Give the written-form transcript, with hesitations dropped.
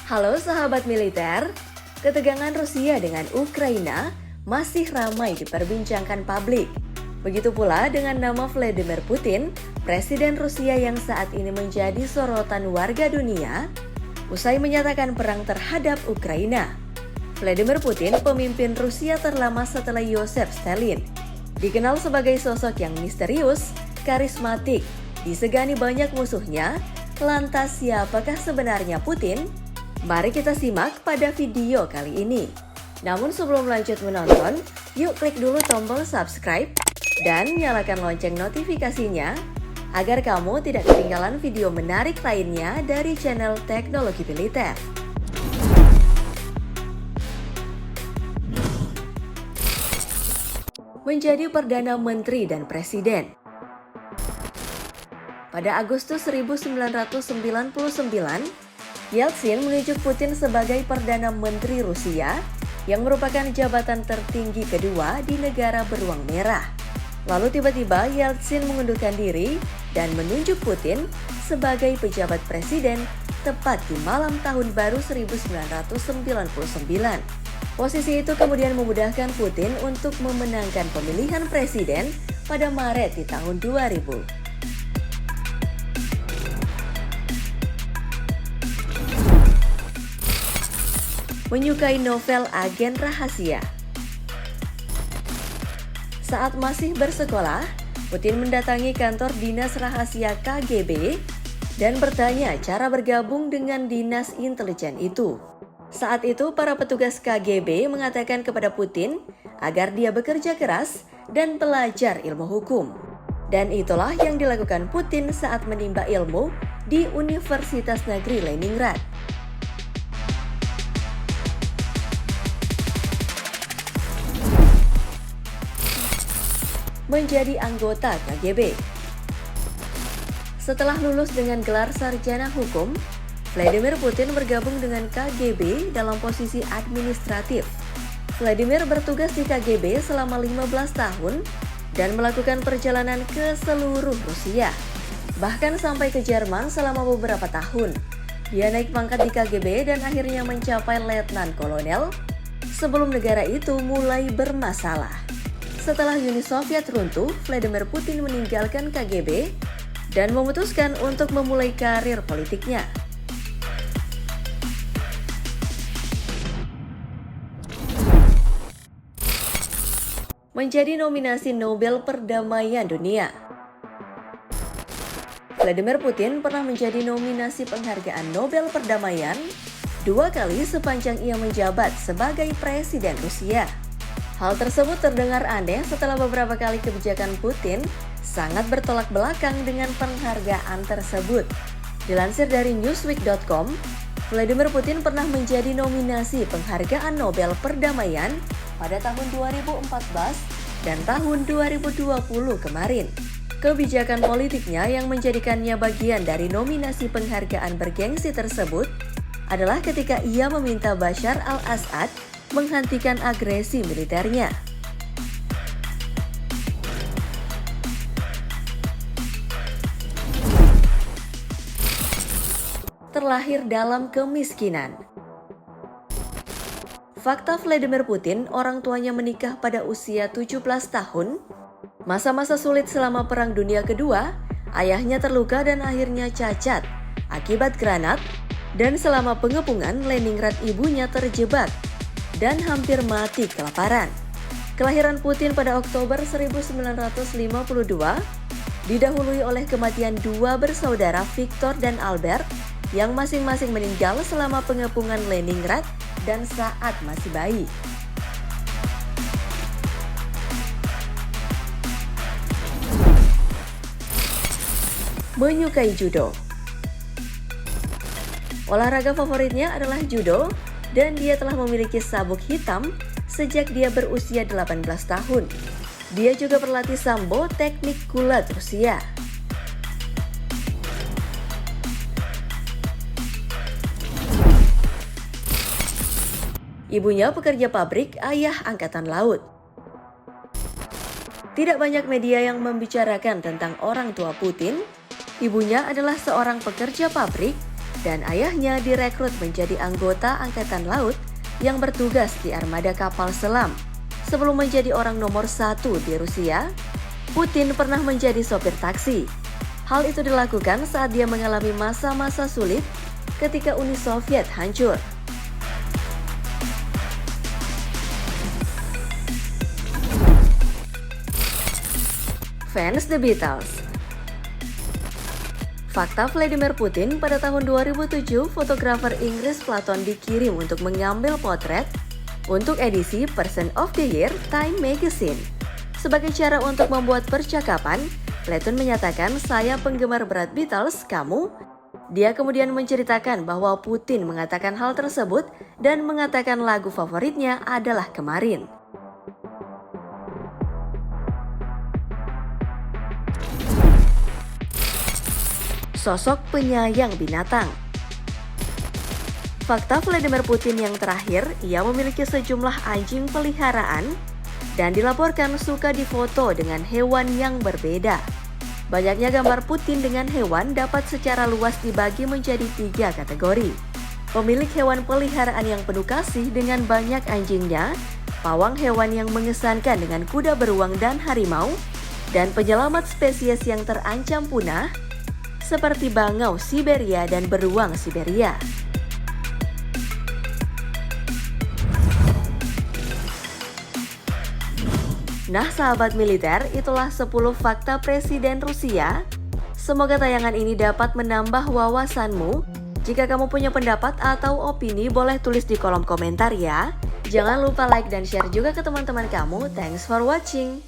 Halo sahabat militer, ketegangan Rusia dengan Ukraina masih ramai diperbincangkan publik. Begitu pula dengan nama Vladimir Putin, Presiden Rusia yang saat ini menjadi sorotan warga dunia, usai menyatakan perang terhadap Ukraina. Vladimir Putin, pemimpin Rusia terlama setelah Yosef Stalin, dikenal sebagai sosok yang misterius, karismatik, disegani banyak musuhnya. Lantas siapakah sebenarnya Putin? Mari kita simak pada video kali ini. Namun sebelum lanjut menonton, yuk klik dulu tombol subscribe dan nyalakan lonceng notifikasinya agar kamu tidak ketinggalan video menarik lainnya dari channel Teknologi Militer. Menjadi Perdana Menteri dan Presiden. Pada Agustus 1999, Yeltsin menunjuk Putin sebagai Perdana Menteri Rusia yang merupakan jabatan tertinggi kedua di negara beruang merah. Lalu tiba-tiba Yeltsin mengundurkan diri dan menunjuk Putin sebagai pejabat presiden tepat di malam tahun baru 1999. Posisi itu kemudian memudahkan Putin untuk memenangkan pemilihan presiden pada Maret di tahun 2000. Menyukai novel agen rahasia. Saat masih bersekolah, Putin mendatangi kantor dinas rahasia KGB dan bertanya cara bergabung dengan dinas intelijen itu. Saat itu, para petugas KGB mengatakan kepada Putin agar dia bekerja keras dan belajar ilmu hukum. Dan itulah yang dilakukan Putin saat menimba ilmu di Universitas Negeri Leningrad. Menjadi anggota KGB. Setelah lulus dengan gelar sarjana hukum, Vladimir Putin bergabung dengan KGB dalam posisi administratif. Vladimir bertugas di KGB selama 15 tahun dan melakukan perjalanan ke seluruh Rusia, bahkan sampai ke Jerman selama beberapa tahun. Dia naik pangkat di KGB dan akhirnya mencapai letnan kolonel sebelum negara itu mulai bermasalah. Setelah Uni Soviet runtuh, Vladimir Putin meninggalkan KGB dan memutuskan untuk memulai karir politiknya. Menjadi nominasi Nobel Perdamaian Dunia. Vladimir Putin pernah menjadi nominasi penghargaan Nobel Perdamaian 2 kali sepanjang ia menjabat sebagai Presiden Rusia. Hal tersebut terdengar aneh setelah beberapa kali kebijakan Putin sangat bertolak belakang dengan penghargaan tersebut. Dilansir dari Newsweek.com, Vladimir Putin pernah menjadi nominasi penghargaan Nobel Perdamaian pada tahun 2014 dan tahun 2020 kemarin. Kebijakan politiknya yang menjadikannya bagian dari nominasi penghargaan bergengsi tersebut adalah ketika ia meminta Bashar al-Assad menghentikan agresi militernya. Terlahir dalam kemiskinan. Fakta Vladimir Putin, orang tuanya menikah pada usia 17 tahun. Masa-masa sulit selama Perang Dunia Kedua, ayahnya terluka dan akhirnya cacat akibat granat, dan selama pengepungan Leningrad ibunya terjebak dan hampir mati kelaparan. Kelahiran Putin pada Oktober 1952 didahului oleh kematian 2 bersaudara Viktor dan Albert yang masing-masing meninggal selama pengepungan Leningrad dan saat masih bayi. Menyukai judo. Olahraga favoritnya adalah judo dan dia telah memiliki sabuk hitam sejak dia berusia 18 tahun. Dia juga berlatih sambo, teknik gulat Rusia. Ibunya pekerja pabrik, ayah angkatan laut. Tidak banyak media yang membicarakan tentang orang tua Putin. Ibunya adalah seorang pekerja pabrik dan ayahnya direkrut menjadi anggota Angkatan Laut yang bertugas di armada kapal selam. Sebelum menjadi orang nomor 1 di Rusia, Putin pernah menjadi sopir taksi. Hal itu dilakukan saat dia mengalami masa-masa sulit ketika Uni Soviet hancur. Fans The Beatles. Fakta Vladimir Putin pada tahun 2007, fotografer Inggris Platon dikirim untuk mengambil potret untuk edisi Person of the Year Time Magazine. Sebagai cara untuk membuat percakapan, Platon menyatakan, "Saya penggemar berat Beatles, kamu?" Dia kemudian menceritakan bahwa Putin mengatakan hal tersebut dan mengatakan lagu favoritnya adalah Kemarin. Sosok penyayang binatang. Fakta Vladimir Putin yang terakhir, ia memiliki sejumlah anjing peliharaan dan dilaporkan suka difoto dengan hewan yang berbeda. Banyaknya gambar Putin dengan hewan dapat secara luas dibagi menjadi 3 kategori. Pemilik hewan peliharaan yang penuh kasih dengan banyak anjingnya, pawang hewan yang mengesankan dengan kuda beruang dan harimau, dan penyelamat spesies yang terancam punah seperti bangau Siberia dan beruang Siberia. Nah sahabat militer, itulah 10 fakta Presiden Rusia. Semoga tayangan ini dapat menambah wawasanmu. Jika kamu punya pendapat atau opini, boleh tulis di kolom komentar ya. Jangan lupa like dan share juga ke teman-teman kamu. Thanks for watching.